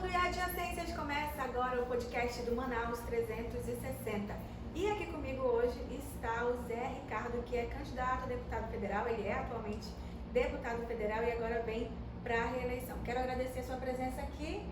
Mundo e Adjacências começa agora o podcast do Manaus 360. E aqui comigo hoje está o Zé Ricardo, que é candidato a deputado federal. Ele é atualmente deputado federal e agora vem para a reeleição. Quero agradecer a sua presença aqui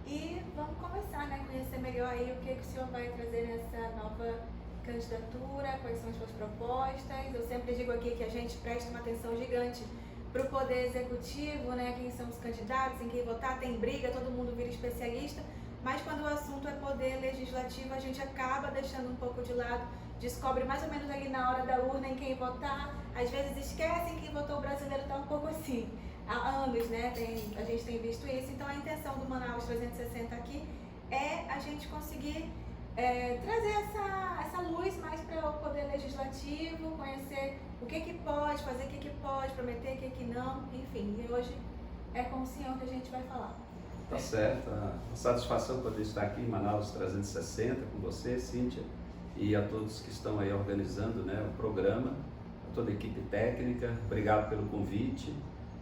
e vamos começar, conhecer melhor aí o que o senhor vai trazer nessa nova candidatura, quais são as suas propostas. Eu sempre digo aqui que a gente presta uma atenção gigante para o Poder Executivo, quem são os candidatos, em quem votar, tem briga, todo mundo vira especialista, mas quando o assunto é Poder Legislativo, a gente acaba deixando um pouco de lado, descobre mais ou menos ali na hora da urna em quem votar, às vezes esquece em quem votou. O brasileiro está um pouco assim, há anos, a gente tem visto isso. Então a intenção do Manaus 360 aqui é a gente conseguir trazer essa luz mais para o Poder Legislativo, conhecer o que pode fazer, o que pode prometer, o que não, enfim. E hoje é com o senhor que a gente vai falar. Tá certo, uma satisfação poder estar aqui em Manaus 360 com você, Cíntia, e a todos que estão aí organizando o programa, a toda a equipe técnica. Obrigado pelo convite.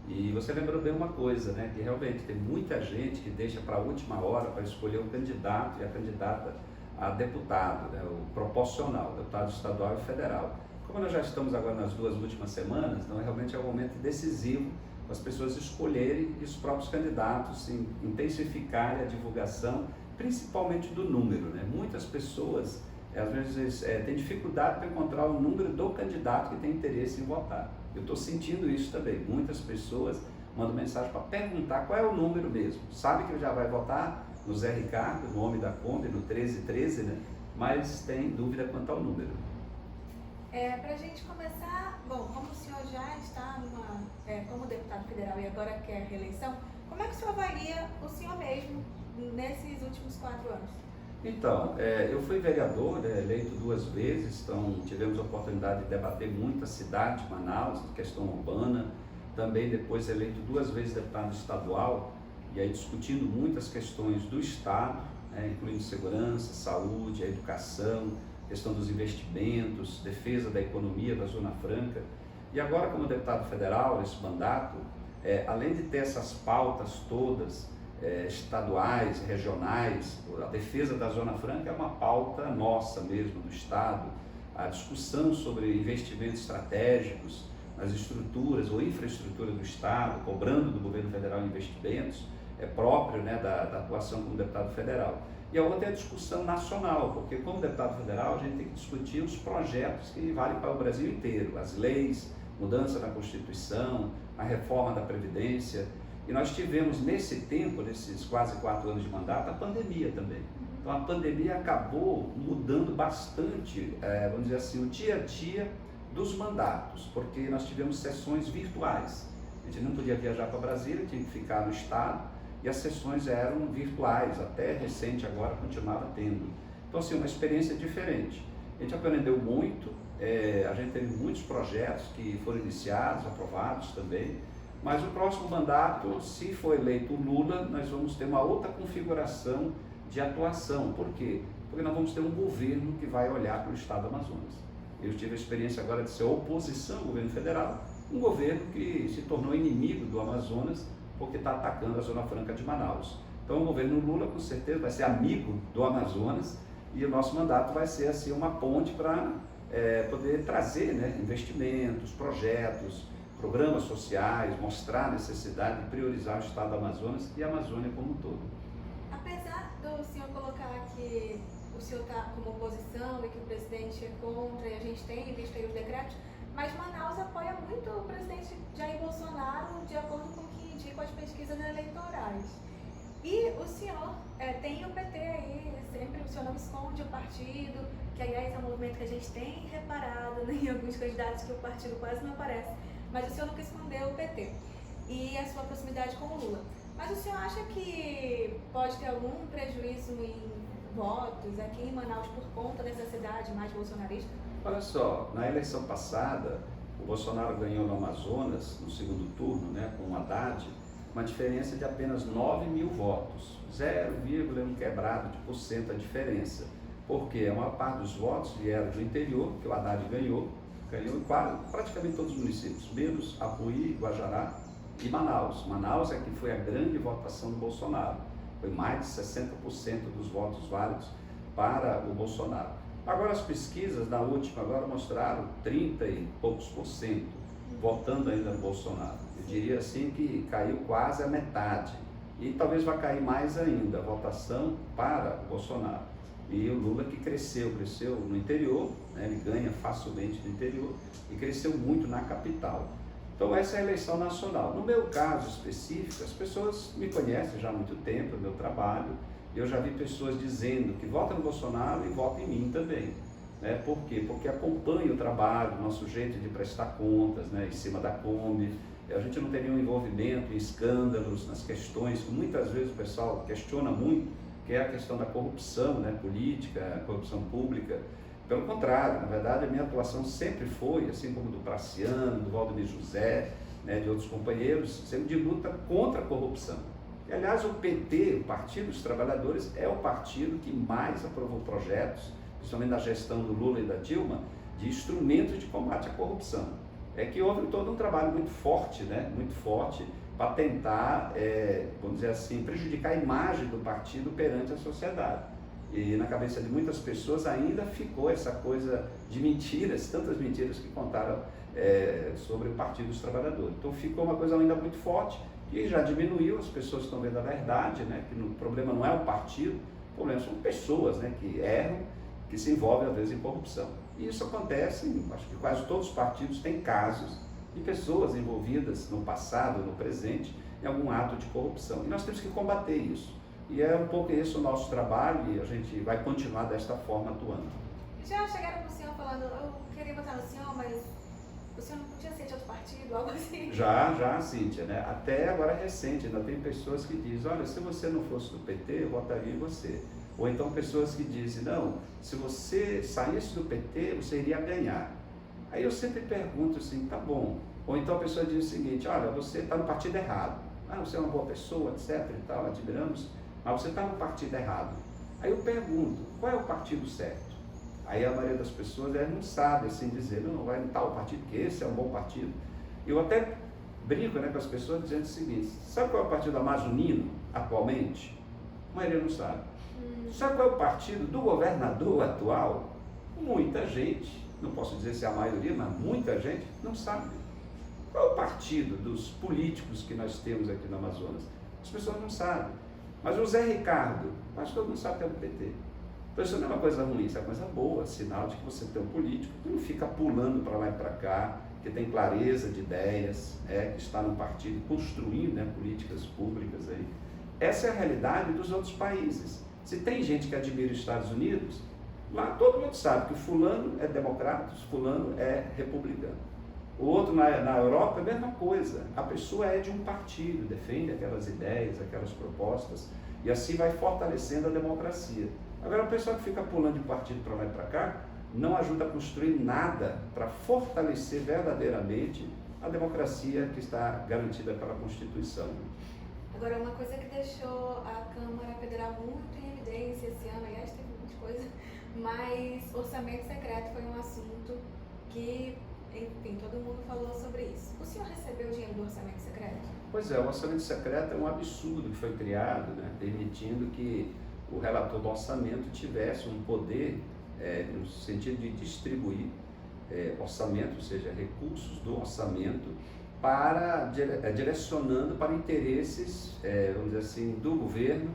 E você lembrou bem uma coisa, que realmente tem muita gente que deixa para a última hora para escolher o candidato e a candidata a deputado, o proporcional, deputado estadual e federal. Como nós já estamos agora nas duas últimas semanas, então realmente é um momento decisivo para as pessoas escolherem e os próprios candidatos, intensificarem a divulgação, principalmente do número. Muitas pessoas, às vezes, têm dificuldade para encontrar o número do candidato que tem interesse em votar. Eu estou sentindo isso também. Muitas pessoas mandam mensagem para perguntar qual é o número mesmo. Sabe que já vai votar no Zé Ricardo, no Homem da Kombi, no 1313, mas tem dúvida quanto ao número. Para a gente começar, bom, como o senhor já está como deputado federal e agora quer reeleição, como é que o senhor avalia o senhor mesmo nesses últimos 4 anos? Então, eu fui vereador, eleito 2 vezes, então tivemos a oportunidade de debater muito a cidade de Manaus, a questão urbana, também depois eleito 2 vezes deputado estadual, e aí discutindo muitas questões do Estado, incluindo segurança, saúde, a educação, questão dos investimentos, defesa da economia da Zona Franca. E agora, como deputado federal, esse mandato, além de ter essas pautas todas, estaduais, regionais, a defesa da Zona Franca é uma pauta nossa mesmo, do Estado, a discussão sobre investimentos estratégicos nas estruturas ou infraestrutura do Estado, cobrando do governo federal investimentos, próprio da atuação como deputado federal. E a outra é a discussão nacional, porque como deputado federal a gente tem que discutir os projetos que valem para o Brasil inteiro, as leis, mudança na Constituição, a reforma da Previdência. E nós tivemos nesse tempo, nesses quase 4 anos de mandato, a pandemia também. Então a pandemia acabou mudando bastante, vamos dizer assim, o dia a dia dos mandatos, porque nós tivemos sessões virtuais. A gente não podia viajar para Brasília, tinha que ficar no estado, e as sessões eram virtuais, até recente agora continuava tendo. Então assim, uma experiência diferente. A gente aprendeu muito, a gente teve muitos projetos que foram iniciados, aprovados também, mas o próximo mandato, se for eleito o Lula, nós vamos ter uma outra configuração de atuação. Por quê? Porque nós vamos ter um governo que vai olhar para o estado do Amazonas. Eu tive a experiência agora de ser oposição ao governo federal, um governo que se tornou inimigo do Amazonas porque está atacando a Zona Franca de Manaus. Então o governo Lula com certeza vai ser amigo do Amazonas e o nosso mandato vai ser assim uma ponte para poder trazer investimentos, projetos, programas sociais, mostrar a necessidade de priorizar o estado do Amazonas e a Amazônia como um todo. Apesar do senhor colocar que o senhor está como oposição e que o presidente é contra, e a gente tem visto aí os decretos, mas Manaus apoia muito o presidente Jair Bolsonaro de acordo com o que indicam as pesquisas eleitorais. E o senhor tem o PT aí, sempre o senhor não esconde o partido, que aliás é um movimento que a gente tem reparado em alguns candidatos que o partido quase não aparece, mas o senhor nunca escondeu o PT e a sua proximidade com o Lula. Mas o senhor acha que pode ter algum prejuízo em votos aqui em Manaus por conta dessa cidade mais bolsonarista? Olha só, na eleição passada, o Bolsonaro ganhou no Amazonas, no segundo turno, com o Haddad, uma diferença de apenas 9.000 votos, 0,1 quebrado de % a diferença, porque a maior parte dos votos vieram do interior, que o Haddad ganhou em praticamente todos os municípios, menos Apuí, Guajará e Manaus. Manaus é que foi a grande votação do Bolsonaro. Foi mais de 60% dos votos válidos para o Bolsonaro. Agora as pesquisas da última agora mostraram 30 e poucos por cento votando ainda no Bolsonaro. Eu diria assim que caiu quase a metade. E talvez vá cair mais ainda a votação para o Bolsonaro. E o Lula que cresceu no interior, né, ele ganha facilmente no interior e cresceu muito na capital. Então essa é a eleição nacional. No meu caso específico, as pessoas me conhecem já há muito tempo, o meu trabalho, eu já vi pessoas dizendo que votam no Bolsonaro e votam em mim também. Né? Por quê? Porque acompanha o trabalho, o nosso jeito de prestar contas, né, em cima da Kombi. A gente não tem nenhum envolvimento em escândalos, nas questões que muitas vezes o pessoal questiona muito, que é a questão da corrupção, né, política, corrupção pública. Pelo contrário, na verdade, a minha atuação sempre foi, assim como do Praciano, do Valdemir José, né, de outros companheiros, sempre de luta contra a corrupção. E, aliás, o PT, o Partido dos Trabalhadores, é o partido que mais aprovou projetos, principalmente na gestão do Lula e da Dilma, de instrumentos de combate à corrupção. É que houve todo um trabalho muito forte, né, muito forte, para tentar, vamos dizer assim, prejudicar a imagem do partido perante a sociedade. E na cabeça de muitas pessoas ainda ficou essa coisa de mentiras, tantas mentiras que contaram sobre o Partido dos Trabalhadores. Então ficou uma coisa ainda muito forte, que já diminuiu, as pessoas estão vendo a verdade, né, que o problema não é o partido, o problema são pessoas, né, que erram, que se envolvem às vezes em corrupção. E isso acontece, acho que quase todos os partidos têm casos de pessoas envolvidas no passado, no presente, em algum ato de corrupção. E nós temos que combater isso. E é um pouco esse o nosso trabalho e a gente vai continuar desta forma atuando. Já chegaram para o senhor falando, eu queria votar no senhor, mas o senhor não podia ser de outro partido, algo assim? Já, Cíntia, né? Até agora recente, ainda tem pessoas que dizem, olha, se você não fosse do PT, eu votaria em você. Ou então pessoas que dizem, não, se você saísse do PT, você iria ganhar. Aí eu sempre pergunto assim, tá bom. Ou então a pessoa diz o seguinte, olha, você está no partido errado. Ah, você é uma boa pessoa, etc e tal, admiramos, mas você está no partido errado. Aí eu pergunto, qual é o partido certo? Aí a maioria das pessoas não sabe assim dizer, não, vai em tal partido, que esse é um bom partido. Eu até brinco, né, com as pessoas dizendo o seguinte, sabe qual é o partido amazonino atualmente? A maioria não sabe. Sabe qual é o partido do governador atual? Muita gente, não posso dizer se é a maioria, mas muita gente não sabe. Qual é o partido dos políticos que nós temos aqui no Amazonas? As pessoas não sabem. Mas o Zé Ricardo, quase todo mundo sabe que é do PT. Então isso não é uma coisa ruim, isso é uma coisa boa, sinal de que você tem um político que não fica pulando para lá e para cá, que tem clareza de ideias, que está no partido construindo, né, políticas públicas aí. Essa é a realidade dos outros países. Se tem gente que admira os Estados Unidos, lá todo mundo sabe que o fulano é democrata, o fulano é republicano. O outro na Europa é a mesma coisa. A pessoa é de um partido, defende aquelas ideias, aquelas propostas, e assim vai fortalecendo a democracia. Agora, a pessoa que fica pulando de partido para lá e para cá, não ajuda a construir nada para fortalecer verdadeiramente a democracia que está garantida pela Constituição. Agora, uma coisa que deixou a Câmara Federal muito em evidência esse ano, aliás, teve muita coisa, mas orçamento secreto foi um assunto que, enfim, todo mundo falou sobre isso. O senhor recebeu dinheiro do orçamento secreto? Pois é, o orçamento secreto é um absurdo que foi criado, né, permitindo que o relator do orçamento tivesse um poder no sentido de distribuir orçamento, ou seja, recursos do orçamento, para direcionando para interesses, vamos dizer assim, do governo,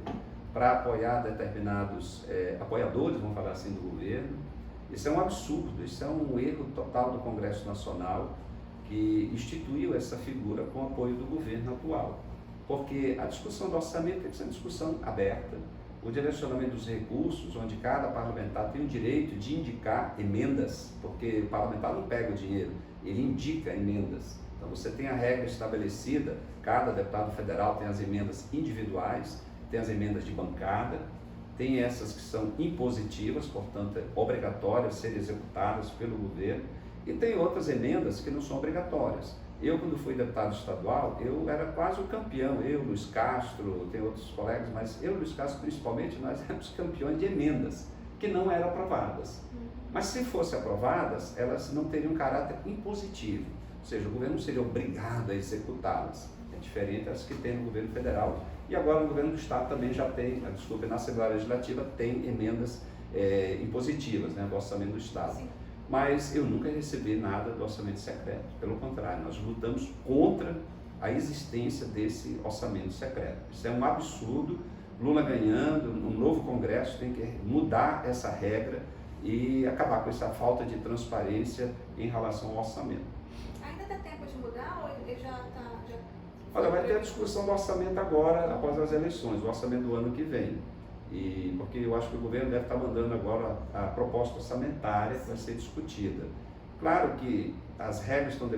para apoiar determinados apoiadores, vamos falar assim, do governo. Isso é um absurdo, isso é um erro total do Congresso Nacional, que instituiu essa figura com o apoio do governo atual. Porque a discussão do orçamento tem que ser uma discussão aberta, o direcionamento dos recursos, onde cada parlamentar tem o direito de indicar emendas, porque o parlamentar não pega o dinheiro, ele indica emendas. Então você tem a regra estabelecida, cada deputado federal tem as emendas individuais, tem as emendas de bancada, tem essas que são impositivas, portanto é obrigatórias serem executadas pelo governo, e tem outras emendas que não são obrigatórias. Eu, quando fui deputado estadual, eu era quase o campeão, eu, Luiz Castro, tem outros colegas, mas eu e Luiz Castro principalmente, nós éramos campeões de emendas que não eram aprovadas. Mas se fossem aprovadas, elas não teriam caráter impositivo, ou seja, o governo não seria obrigado a executá-las. É diferente das que tem no governo federal E agora o governo do Estado também já tem, desculpe, na Assembleia Legislativa tem emendas impositivas, né, do orçamento do Estado. Sim. Mas eu nunca recebi nada do orçamento secreto. Pelo contrário, nós lutamos contra a existência desse orçamento secreto. Isso é um absurdo. Lula ganhando, um novo Congresso tem que mudar essa regra e acabar com essa falta de transparência em relação ao orçamento. Ainda dá tempo de mudar ou ele já está... Olha, vai ter a discussão do orçamento agora, após as eleições, o orçamento do ano que vem. Porque eu acho que o governo deve estar mandando agora a proposta orçamentária que vai ser discutida. Claro que as regras estão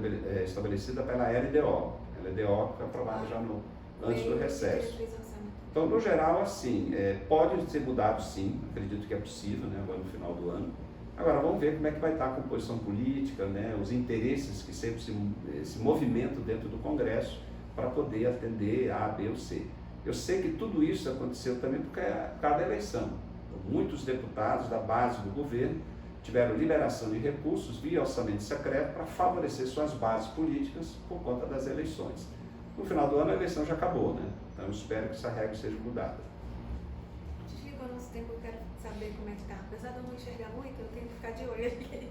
estabelecidas pela LDO. A LDO que foi aprovada já antes do recesso. Então, no geral, assim, pode ser mudado sim, acredito que é possível, né, agora no final do ano. Agora, vamos ver como é que vai estar a composição política, né, os interesses que sempre esse movimento dentro do Congresso para poder atender A, B ou C. Eu sei que tudo isso aconteceu também por causa da eleição. Muitos deputados da base do governo tiveram liberação de recursos via orçamento secreto para favorecer suas bases políticas por conta das eleições. No final do ano a eleição já acabou, né? Então eu espero que essa regra seja mudada. Desligou nosso tempo, eu quero saber como é que está. Apesar de eu não enxergar muito, eu tenho que ficar de olho aqui.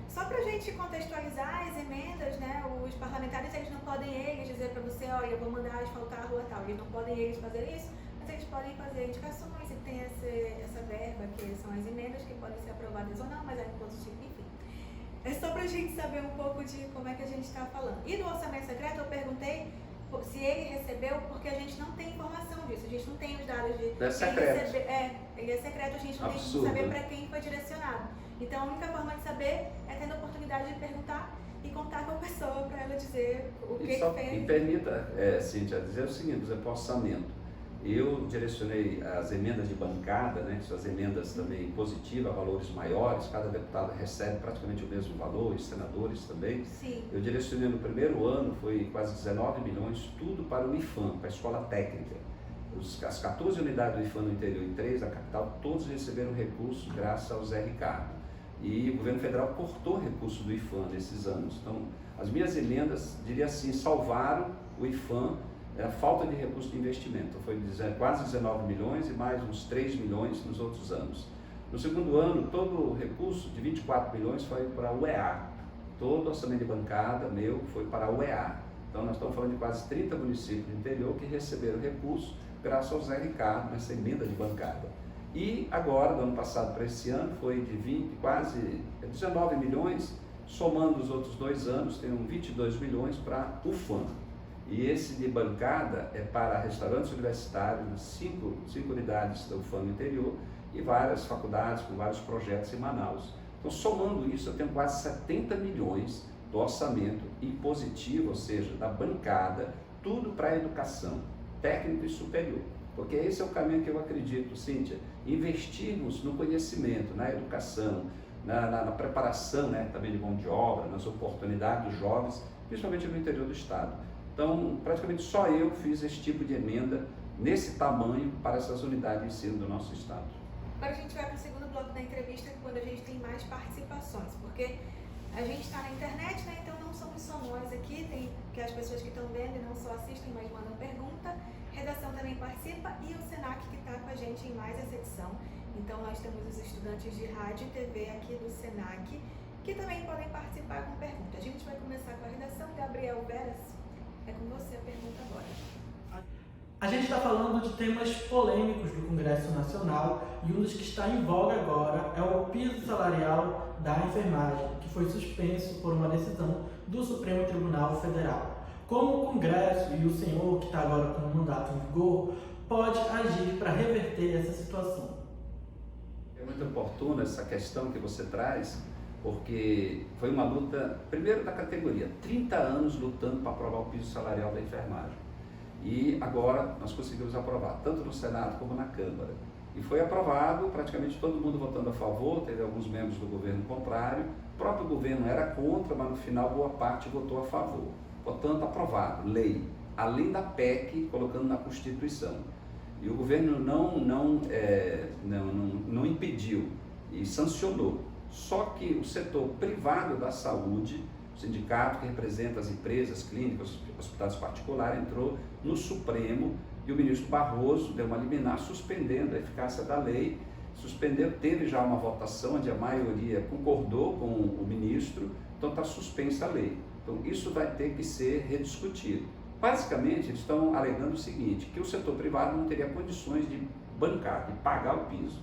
Só para a gente contextualizar as emendas, né? Os parlamentares eles não podem dizer para você, olha, eu vou mandar asfaltar a rua tal. Eles não podem fazer isso, mas eles podem fazer indicações e tem essa verba, que são as emendas que podem ser aprovadas ou não, mas é impositivo, enfim. É só para a gente saber um pouco de como é que a gente está falando. E do orçamento secreto eu perguntei se ele recebeu, porque a gente não tem informação disso, a gente não tem os dados de quem recebeu. Ele é secreto, a gente não tem como saber para quem foi direcionado. Então a única forma de saber é tendo a oportunidade de perguntar e contar com a pessoa para ela dizer o que fez. Me permita, Cíntia, dizer o seguinte, por exemplo, orçamento. Eu direcionei as emendas de bancada, né, que são as emendas também positivas, valores maiores, cada deputado recebe praticamente o mesmo valor, os senadores também. Sim. Eu direcionei no primeiro ano, foi quase 19 milhões, tudo para o IFAM, para a escola técnica. As 14 unidades do IFAM no interior e 3 da capital, todos receberam recursos graças ao Zé Ricardo. E o governo federal cortou recursos do IFAM nesses anos. Então, as minhas emendas, diria assim, salvaram o IFAM, a falta de recurso de investimento. Foi quase 19 milhões e mais uns 3 milhões nos outros anos. No segundo ano, todo o recurso de 24 milhões foi para a UEA. Todo o orçamento de bancada meu foi para a UEA. Então, nós estamos falando de quase 30 municípios do interior que receberam recursos graças ao Zé Ricardo, nessa emenda de bancada. E agora, do ano passado para esse ano, foi de quase 19 milhões, somando os outros 2 anos, tem 22 milhões para o FAM. E esse de bancada é para restaurantes universitários, 5 unidades do FAM no interior e várias faculdades com vários projetos em Manaus. Então, somando isso, eu tenho quase 70 milhões do orçamento impositivo, ou seja, da bancada, tudo para a educação, técnico e superior. Porque esse é o caminho que eu acredito, Cíntia, investirmos no conhecimento, na educação, na preparação, né, também de mão de obra, nas oportunidades dos jovens, principalmente no interior do estado. Então, praticamente só eu fiz esse tipo de emenda nesse tamanho para essas unidades de ensino do nosso estado. Agora a gente vai para o segundo bloco da entrevista, quando a gente tem mais participações, porque a gente está na internet, né? Então não somos só nós aqui, tem que as pessoas que estão vendo e não só assistem, mas mandam pergunta. Redação também participa e o Senac que está com a gente em mais essa edição. Então nós temos os estudantes de rádio e TV aqui do Senac, que também podem participar com pergunta. A gente vai começar com a redação. Gabriel Veras, é com você a pergunta agora. A gente está falando de temas polêmicos do Congresso Nacional e um dos que está em voga agora é o piso salarial da enfermagem, que foi suspenso por uma decisão do Supremo Tribunal Federal. Como o Congresso e o senhor, que está agora com o mandato em vigor, pode agir para reverter essa situação? É muito oportuna essa questão que você traz, porque foi uma luta, primeiro da categoria, 30 anos lutando para aprovar o piso salarial da enfermagem. E agora nós conseguimos aprovar, tanto no Senado como na Câmara. E foi aprovado, praticamente todo mundo votando a favor, teve alguns membros do governo contrário, o próprio governo era contra, mas no final boa parte votou a favor. Portanto, aprovado, lei, além da PEC, colocando na Constituição. E o governo não impediu e sancionou. Só que o setor privado da saúde, sindicato que representa as empresas, clínicas, hospitais particulares, entrou no Supremo e o ministro Barroso deu uma liminar suspendendo a eficácia da lei, suspendeu, teve já uma votação onde a maioria concordou com o ministro, então está suspensa a lei. Então isso vai ter que ser rediscutido. Basicamente eles estão alegando o seguinte, que o setor privado não teria condições de bancar, de pagar o piso.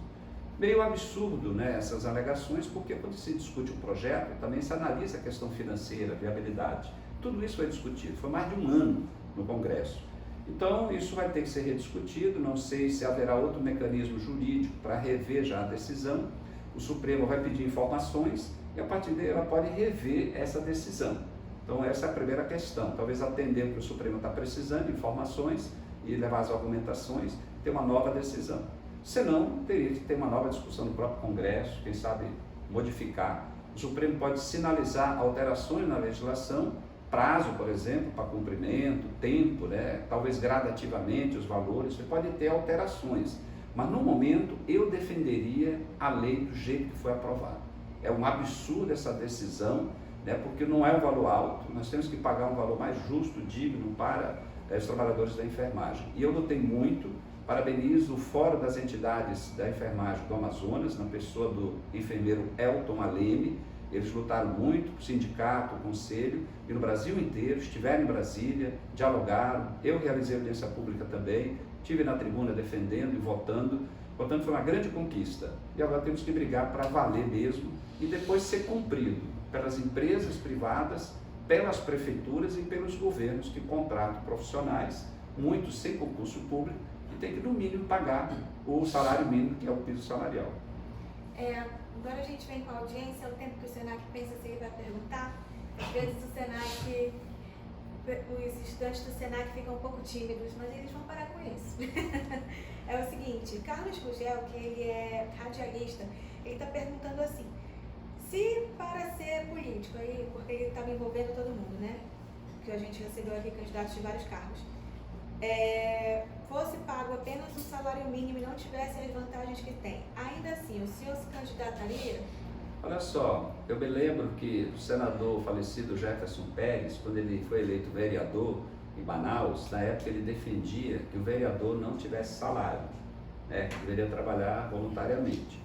Meio absurdo, né, essas alegações, porque quando se discute um projeto, também se analisa a questão financeira, viabilidade. Tudo isso foi discutido, foi mais de um ano no Congresso. Então, isso vai ter que ser rediscutido, não sei se haverá outro mecanismo jurídico para rever já a decisão. O Supremo vai pedir informações e a partir daí ela pode rever essa decisão. Então, essa é a primeira questão, talvez atender o que o Supremo está precisando, informações e levar as argumentações, ter uma nova decisão. Senão, teria que ter uma nova discussão no próprio Congresso, quem sabe modificar. O Supremo pode sinalizar alterações na legislação, prazo, por exemplo, para cumprimento, tempo, né? Talvez gradativamente os valores, você pode ter alterações. Mas no momento eu defenderia a lei do jeito que foi aprovada. É um absurdo essa decisão, né? Porque não é um valor alto, nós temos que pagar um valor mais justo, digno para os trabalhadores da enfermagem. E eu lutei muito. Parabenizo o Fórum das Entidades da Enfermagem do Amazonas, na pessoa do enfermeiro Elton Aleme. Eles lutaram muito, o sindicato, o conselho, e no Brasil inteiro, estiveram em Brasília, dialogaram. Eu realizei audiência pública também, estive na tribuna defendendo e votando. Portanto, foi uma grande conquista. E agora temos que brigar para valer mesmo e depois ser cumprido pelas empresas privadas, pelas prefeituras e pelos governos que contratam profissionais, muitos sem concurso público, tem que, no mínimo, pagar o salário mínimo, que é o piso salarial. Agora a gente vem com a audiência, é o tempo que o Senac pensa se ele vai perguntar. Às vezes o Senac, os estudantes do Senac ficam um pouco tímidos, mas eles vão parar com isso. É o seguinte, Carlos Gugel, que ele é radialista, ele está perguntando assim, se para ser político, aí, porque ele estava envolvendo todo mundo, né? Que a gente recebeu aqui candidatos de vários cargos. Fosse pago apenas o salário mínimo e não tivesse as vantagens que tem, ainda assim, o senhor se candidataria? Olha só, eu me lembro que o senador falecido Jefferson Pérez, quando ele foi eleito vereador em Manaus, na época ele defendia que o vereador não tivesse salário, né, que deveria trabalhar voluntariamente.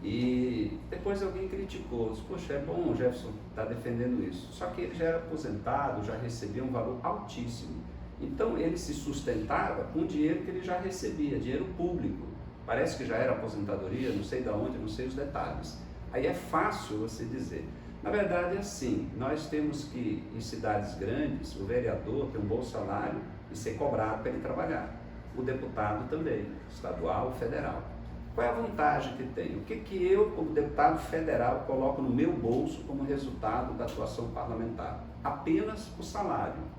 E depois alguém criticou, disse, poxa, é bom o Jefferson estar defendendo isso, só que ele já era aposentado, já recebia um valor altíssimo. Então ele se sustentava com o dinheiro que ele já recebia, dinheiro público. Parece que já era aposentadoria, não sei de onde, não sei os detalhes. Aí é fácil você dizer. Na verdade é assim, nós temos que, em cidades grandes, o vereador tem um bom salário e ser cobrado para ele trabalhar. O deputado também, estadual, federal. Qual é a vantagem que tem? O que eu, como deputado federal, coloco no meu bolso como resultado da atuação parlamentar? Apenas o salário.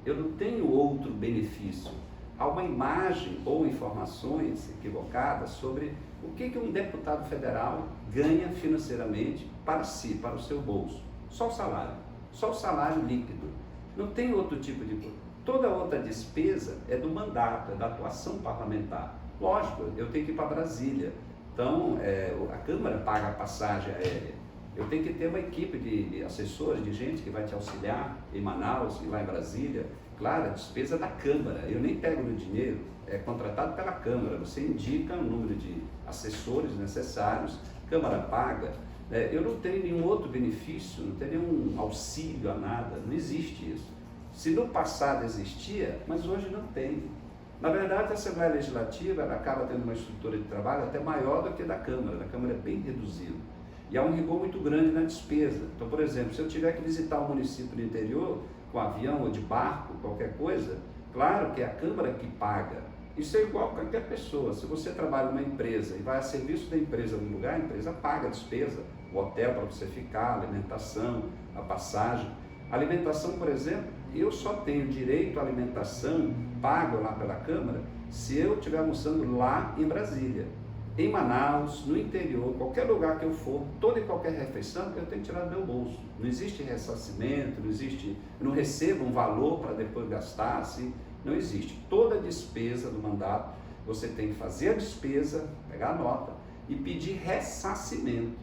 Eu não tenho outro benefício. Há uma imagem ou informações equivocadas sobre o que um deputado federal ganha financeiramente para si, para o seu bolso. Só o salário líquido. Não tem outro tipo de coisa. Toda outra despesa é do mandato, é da atuação parlamentar. Lógico, eu tenho que ir para Brasília. Então, a Câmara paga a passagem aérea. Eu tenho que ter uma equipe de assessores, de gente que vai te auxiliar em Manaus e lá em Brasília. Claro, a despesa da Câmara, eu nem pego no dinheiro, é contratado pela Câmara, você indica o número de assessores necessários, Câmara paga. Eu não tenho nenhum outro benefício, não tenho nenhum auxílio a nada, não existe isso. Se no passado existia, mas hoje não tem. Na verdade, a Assembleia Legislativa ela acaba tendo uma estrutura de trabalho até maior do que a Câmara é bem reduzido. E há um rigor muito grande na despesa. Então, por exemplo, se eu tiver que visitar um município do interior, com avião ou de barco, qualquer coisa, claro que é a Câmara que paga. Isso é igual a qualquer pessoa. Se você trabalha numa empresa e vai a serviço da empresa em algum lugar, a empresa paga a despesa, o hotel para você ficar, a alimentação, a passagem. A alimentação, por exemplo, eu só tenho direito à alimentação paga lá pela Câmara se eu estiver almoçando lá em Brasília. Em Manaus, no interior, qualquer lugar que eu for, toda e qualquer refeição eu tenho que tirar do meu bolso. Não existe ressarcimento, eu não recebo um valor para depois gastar, assim, não existe. Toda despesa do mandato, você tem que fazer a despesa, pegar a nota e pedir ressarcimento.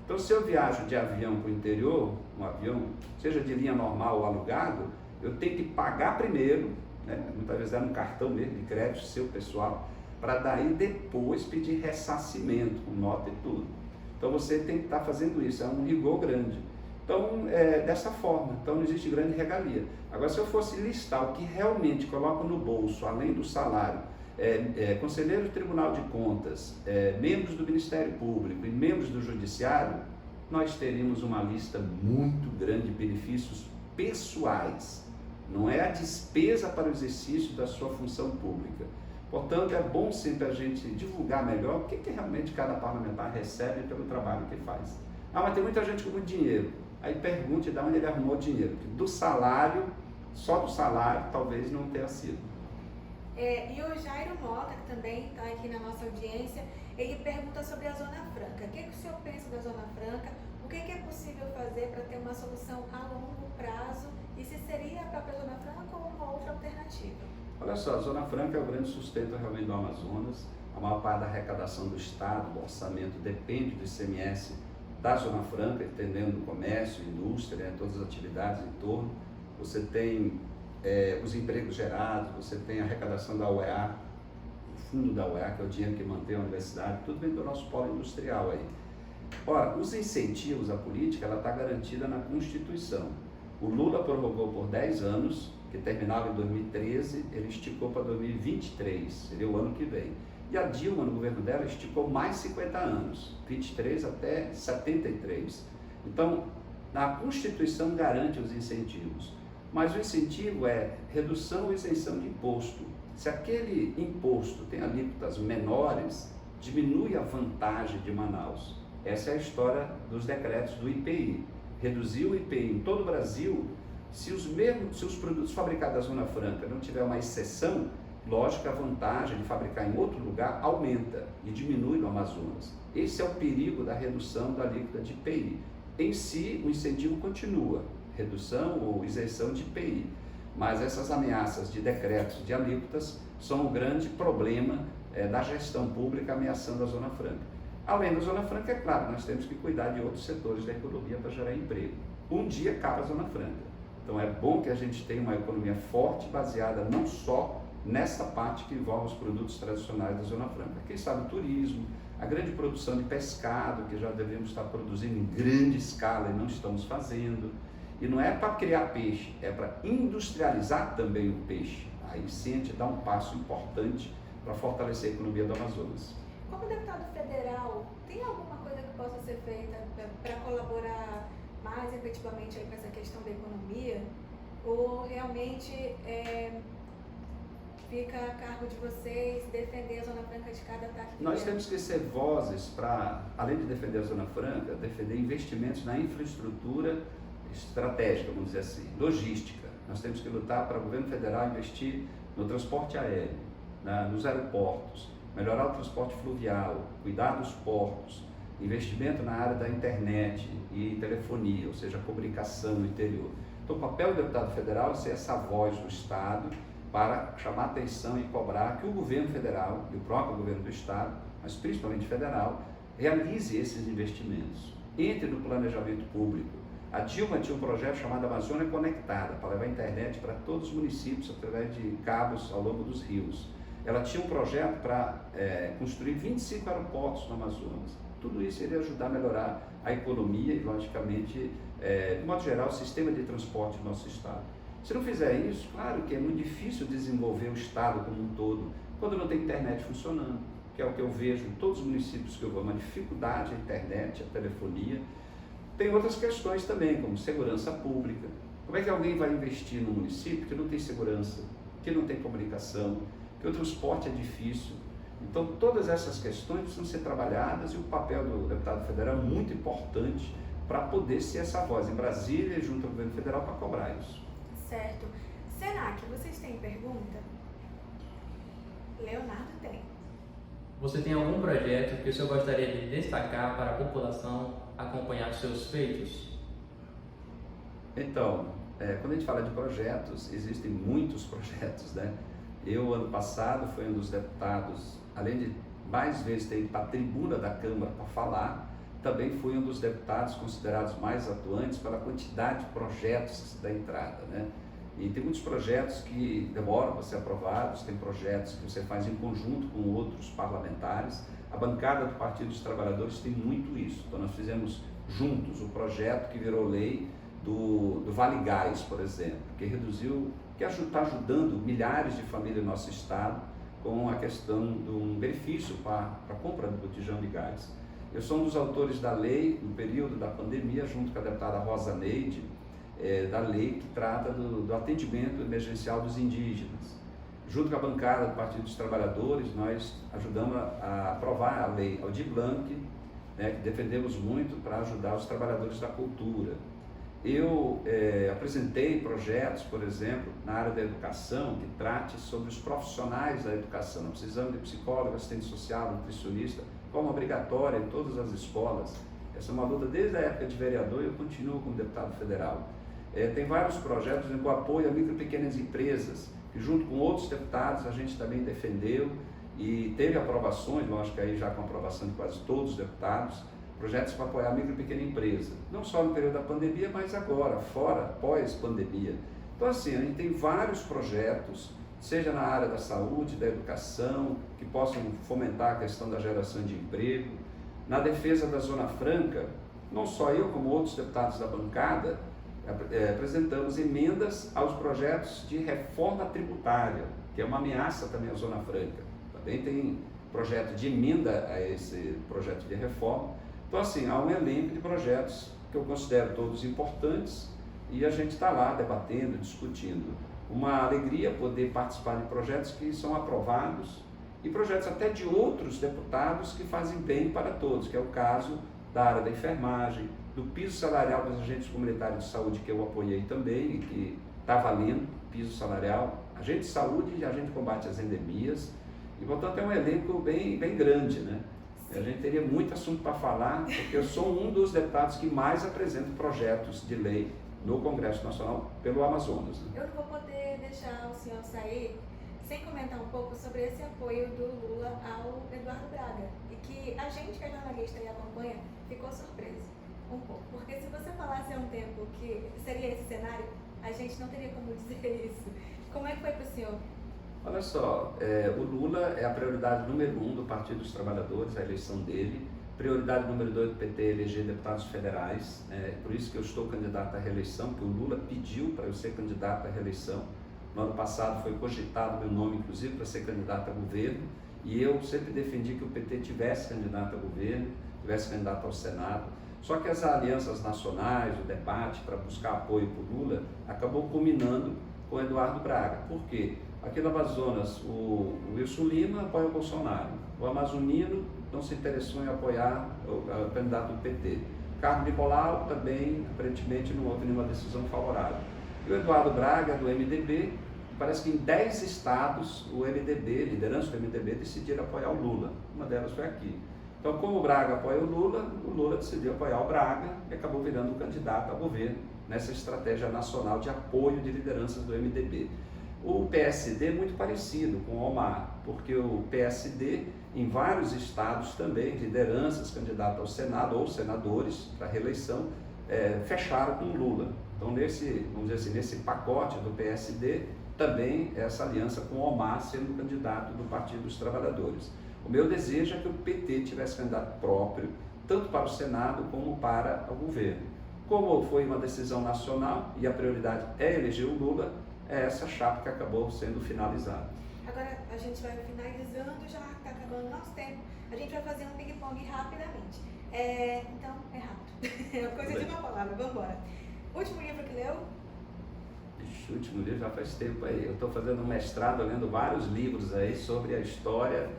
Então, se eu viajo de avião para o interior, um avião, seja de linha normal ou alugado, eu tenho que pagar primeiro, né? Muitas vezes é um cartão mesmo de crédito seu pessoal, para daí depois pedir ressarcimento, com nota e tudo. Então você tem que estar fazendo isso, é um rigor grande. Então, dessa forma, então não existe grande regalia. Agora, se eu fosse listar o que realmente coloco no bolso, além do salário, conselheiro do Tribunal de Contas, membros do Ministério Público e membros do Judiciário, nós teríamos uma lista muito grande de benefícios pessoais. Não é a despesa para o exercício da sua função pública. Portanto, é bom sempre a gente divulgar melhor o que realmente cada parlamentar recebe pelo trabalho que faz. Ah, mas tem muita gente com muito dinheiro. Aí pergunte de onde ele arrumou o dinheiro. Porque do salário, só do salário, talvez não tenha sido. E o Jairo Mota, que também está aqui na nossa audiência, ele pergunta sobre a Zona Franca. O que o senhor pensa da Zona Franca? O que é possível fazer para ter uma solução a longo prazo? E se seria a própria Zona Franca ou uma outra alternativa? Olha só, a Zona Franca é o grande sustento realmente do Amazonas. A maior parte da arrecadação do Estado, do orçamento, depende do ICMS da Zona Franca, entendendo o comércio, indústria, todas as atividades em torno. Você tem os empregos gerados, você tem a arrecadação da UEA, o fundo da UEA, que é o dinheiro que mantém a universidade, tudo vem do nosso polo industrial aí. Ora, os incentivos à política, ela está garantida na Constituição. O Lula prorrogou por 10 anos, que terminava em 2013, ele esticou para 2023, seria o ano que vem. E a Dilma, no governo dela, esticou mais 50 anos, 23 até 73. Então, a Constituição garante os incentivos, mas o incentivo é redução ou isenção de imposto. Se aquele imposto tem alíquotas menores, diminui a vantagem de Manaus. Essa é a história dos decretos do IPI. Reduzir o IPI em todo o Brasil, se os produtos fabricados na Zona Franca não tiver uma exceção, lógico que a vantagem de fabricar em outro lugar aumenta e diminui no Amazonas. Esse é o perigo da redução da alíquota de IPI. Em si, o incentivo continua, redução ou isenção de IPI, mas essas ameaças de decretos de alíquotas são um grande problema da gestão pública ameaçando a Zona Franca. Além da Zona Franca, é claro, nós temos que cuidar de outros setores da economia para gerar emprego. Um dia acaba a Zona Franca. Então é bom que a gente tenha uma economia forte, baseada não só nessa parte que envolve os produtos tradicionais da Zona Franca. Quem sabe o turismo, a grande produção de pescado, que já devemos estar produzindo em grande escala e não estamos fazendo. E não é para criar peixe, é para industrializar também o peixe. Aí sim a gente dá um passo importante para fortalecer a economia do Amazonas. Como deputado federal, tem alguma coisa que possa ser feita para colaborar mais efetivamente aí com essa questão da economia? Ou realmente fica a cargo de vocês defender a Zona Franca de cada ataque? Nós temos que ser vozes para, além de defender a Zona Franca, defender investimentos na infraestrutura estratégica, vamos dizer assim, logística. Nós temos que lutar para o governo federal investir no transporte aéreo, nos aeroportos, melhorar o transporte fluvial, cuidar dos portos, investimento na área da internet e telefonia, ou seja, comunicação no interior. Então, o papel do deputado federal é ser essa voz do Estado para chamar atenção e cobrar que o governo federal e o próprio governo do Estado, mas principalmente federal, realize esses investimentos. Entre no planejamento público. A Dilma tinha um projeto chamado Amazônia Conectada, para levar a internet para todos os municípios através de cabos ao longo dos rios. Ela tinha um projeto para construir 25 aeroportos no Amazonas. Tudo isso iria ajudar a melhorar a economia e, logicamente, de modo geral, o sistema de transporte do nosso Estado. Se não fizer isso, claro que é muito difícil desenvolver o Estado como um todo, quando não tem internet funcionando, que é o que eu vejo em todos os municípios que eu vou, uma dificuldade a internet, a telefonia. Tem outras questões também, como segurança pública. Como é que alguém vai investir no município que não tem segurança, que não tem comunicação, que o transporte é difícil? Então, todas essas questões precisam ser trabalhadas e o papel do deputado federal é muito importante para poder ser essa voz em Brasília, junto ao governo federal, para cobrar isso. Certo. Senac, vocês têm pergunta? Leonardo tem. Você tem algum projeto que o senhor gostaria de destacar para a população acompanhar seus feitos? Então, quando a gente fala de projetos, existem muitos projetos, né? Eu, ano passado, fui um dos deputados, além de mais vezes ter ido para a tribuna da Câmara para falar, também fui um dos deputados considerados mais atuantes pela quantidade de projetos da entrada, né? E tem muitos projetos que demoram para ser aprovados, tem projetos que você faz em conjunto com outros parlamentares. A bancada do Partido dos Trabalhadores tem muito isso. Então nós fizemos juntos o projeto que virou lei do Vale Gás, por exemplo, que reduziu, que está ajudando milhares de famílias no nosso estado com a questão de um benefício para a compra do botijão de gás. Eu sou um dos autores da lei, no período da pandemia, junto com a deputada Rosa Neide, da lei que trata do atendimento emergencial dos indígenas. Junto com a bancada do Partido dos Trabalhadores, nós ajudamos a aprovar a lei Aldir Blanc, né, que defendemos muito para ajudar os trabalhadores da cultura. Eu apresentei projetos, por exemplo, na área da educação, que trate sobre os profissionais da educação. Nós precisamos de psicólogo, assistente social, nutricionista, forma obrigatória em todas as escolas. Essa é uma luta desde a época de vereador e eu continuo como deputado federal. Tem vários projetos com apoio a micro e pequenas empresas, que junto com outros deputados a gente também defendeu e teve aprovações, lógico que aí já com a aprovação de quase todos os deputados, projetos para apoiar a micro e pequena empresa, não só no período da pandemia, mas agora, fora, pós-pandemia. Então assim, a gente tem vários projetos, seja na área da saúde, da educação, que possam fomentar a questão da geração de emprego, na defesa da Zona Franca, não só eu, como outros deputados da bancada, apresentamos emendas aos projetos de reforma tributária, que é uma ameaça também à Zona Franca. Também tem projeto de emenda a esse projeto de reforma. Então assim, há um elenco de projetos que eu considero todos importantes e a gente está lá debatendo, discutindo. Uma alegria poder participar de projetos que são aprovados e projetos até de outros deputados que fazem bem para todos, que é o caso da área da enfermagem, do piso salarial dos agentes comunitários de saúde, que eu apoiei também e que está valendo, piso salarial, agente de saúde e agente de combate às endemias, e portanto é um elenco bem grande, né? A gente teria muito assunto para falar, porque eu sou um dos deputados que mais apresenta projetos de lei no Congresso Nacional pelo Amazonas, né? Eu não vou poder deixar o senhor sair sem comentar um pouco sobre esse apoio do Lula ao Eduardo Braga, e que a gente que é jornalista e acompanha ficou surpreso um pouco, porque se você falasse há um tempo que seria esse cenário, a gente não teria como dizer isso. Como é que foi para o senhor? Olha só, o Lula é a prioridade número 1 do Partido dos Trabalhadores, a eleição dele. Prioridade número 2 do PT é eleger deputados federais, por isso que eu estou candidato à reeleição, porque o Lula pediu para eu ser candidato à reeleição. No ano passado foi cogitado meu nome, inclusive, para ser candidato a governo, e eu sempre defendi que o PT tivesse candidato a governo, tivesse candidato ao Senado. Só que as alianças nacionais, o debate para buscar apoio para o Lula, acabou culminando com Eduardo Braga. Por quê? Aqui no Amazonas, o Wilson Lima apoia o Bolsonaro. O amazonino não se interessou em apoiar o candidato do PT. Carlos Nicolau também, aparentemente, não houve nenhuma decisão favorável. E o Eduardo Braga, do MDB, parece que em 10 estados o MDB, liderança do MDB, decidiram apoiar o Lula. Uma delas foi aqui. Então, como o Braga apoia o Lula decidiu apoiar o Braga e acabou virando o candidato a governo nessa estratégia nacional de apoio de lideranças do MDB. O PSD é muito parecido com o Omar, porque o PSD, em vários estados também, lideranças candidatas ao Senado ou senadores para reeleição, fecharam com o Lula. Então, vamos dizer assim, nesse pacote do PSD, também essa aliança com o Omar sendo candidato do Partido dos Trabalhadores. O meu desejo é que o PT tivesse candidato próprio, tanto para o Senado como para o governo. Como foi uma decisão nacional e a prioridade é eleger o Lula, é essa chapa que acabou sendo finalizada. Agora a gente vai finalizando, já está acabando o nosso tempo. A gente vai fazer um ping-pong rapidamente. Então, é rápido. É coisa de uma palavra, vamos embora. Último livro que leu? Ixi, o último livro já faz tempo aí. Eu estou fazendo um mestrado, lendo vários livros aí sobre a história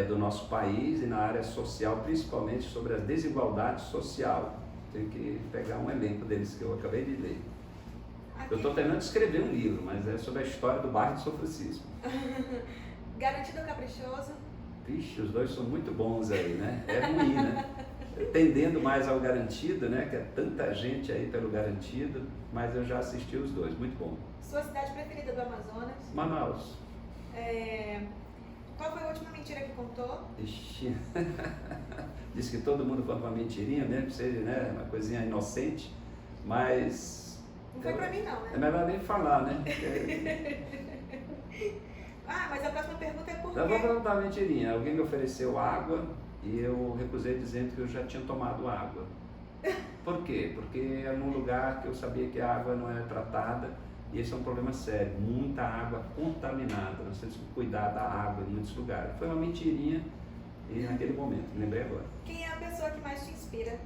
do nosso país e na área social, principalmente sobre a desigualdade social. Tenho que pegar um elenco deles que eu acabei de ler. Eu estou terminando de escrever um livro, mas é sobre a história do bairro de São Francisco. Garantido ou Caprichoso? Vixe, os dois são muito bons aí, né? É ruim, né? Tendendo mais ao Garantido, né? Que é tanta gente aí pelo Garantido, mas eu já assisti os dois, muito bom. Sua cidade preferida do Amazonas? Manaus. Qual foi a última mentira que contou? Ixi. Diz que todo mundo conta uma mentirinha, mesmo que seja, né, uma coisinha inocente, mas... Não foi pra mim não, né? É melhor nem falar, né? Mas a próxima pergunta é por quê? Eu vou perguntar uma mentirinha. Alguém me ofereceu água e eu recusei dizendo que eu já tinha tomado água. Por quê? Porque é num lugar que eu sabia que a água não é tratada e esse é um problema sério. Muita água contaminada. Nós temos que cuidar da água em muitos lugares. Foi uma mentirinha e naquele momento, me lembrei agora. Quem é a pessoa que mais te inspira?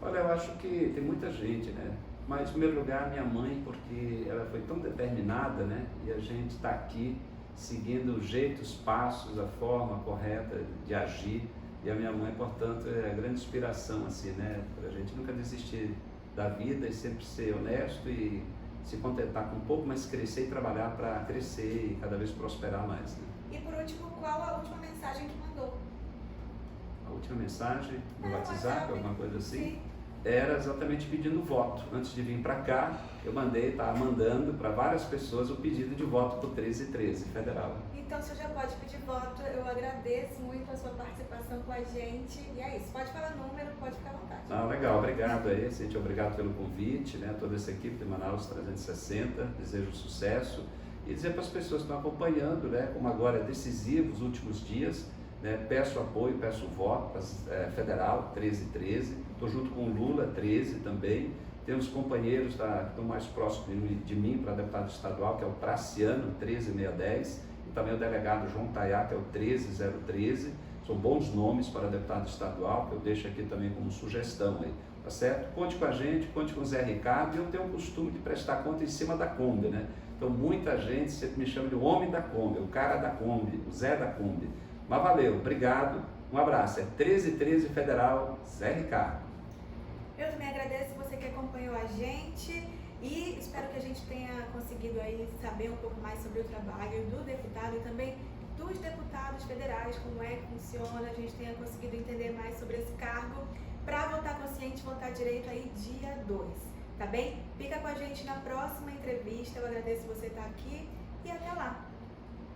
Olha, eu acho que tem muita gente, né? Mas, em primeiro lugar, minha mãe, porque ela foi tão determinada, né? E a gente está aqui seguindo o jeito, os passos, a forma correta de agir. E a minha mãe, portanto, é a grande inspiração, assim, né? Para a gente nunca desistir da vida e sempre ser honesto e se contentar com um pouco, mas crescer e trabalhar para crescer e cada vez prosperar mais, né? E por último, qual a última mensagem que mandou? A última mensagem no WhatsApp, WhatsApp, alguma coisa assim? Sim. Era exatamente pedindo voto. Antes de vir para cá, eu estava mandando para várias pessoas o pedido de voto para o 1313 federal. Então, você já pode pedir voto. Eu agradeço muito a sua participação com a gente. E é isso. Pode falar número, pode ficar à vontade. Legal. Obrigado aí, gente. Obrigado pelo convite, né? Toda essa equipe de Manaus 360. Desejo sucesso. E dizer para as pessoas que estão acompanhando, né? Como agora é decisivo os últimos dias, né? Peço apoio, peço voto para federal 1313. Estou junto com o Lula 13 também. Temos companheiros que estão mais próximos de mim para deputado estadual, que é o Praciano 13610, e também o delegado João Tayá, que é o 13013. São bons nomes para deputado estadual, que eu deixo aqui também como sugestão aí, tá certo? Conte com a gente, conte com o Zé Ricardo, e eu tenho o costume de prestar conta em cima da Kombi, né? Então muita gente sempre me chama de o homem da Kombi, o cara da Kombi, o Zé da Kombi. Mas valeu, obrigado, um abraço. É 1313 Federal, Zé Ricardo. Eu também agradeço você que acompanhou a gente e espero que a gente tenha conseguido aí saber um pouco mais sobre o trabalho do deputado e também dos deputados federais, como é que funciona, a gente tenha conseguido entender mais sobre esse cargo para votar consciente, votar direito aí dia 2, tá bem? Fica com a gente na próxima entrevista, eu agradeço você estar aqui e até lá!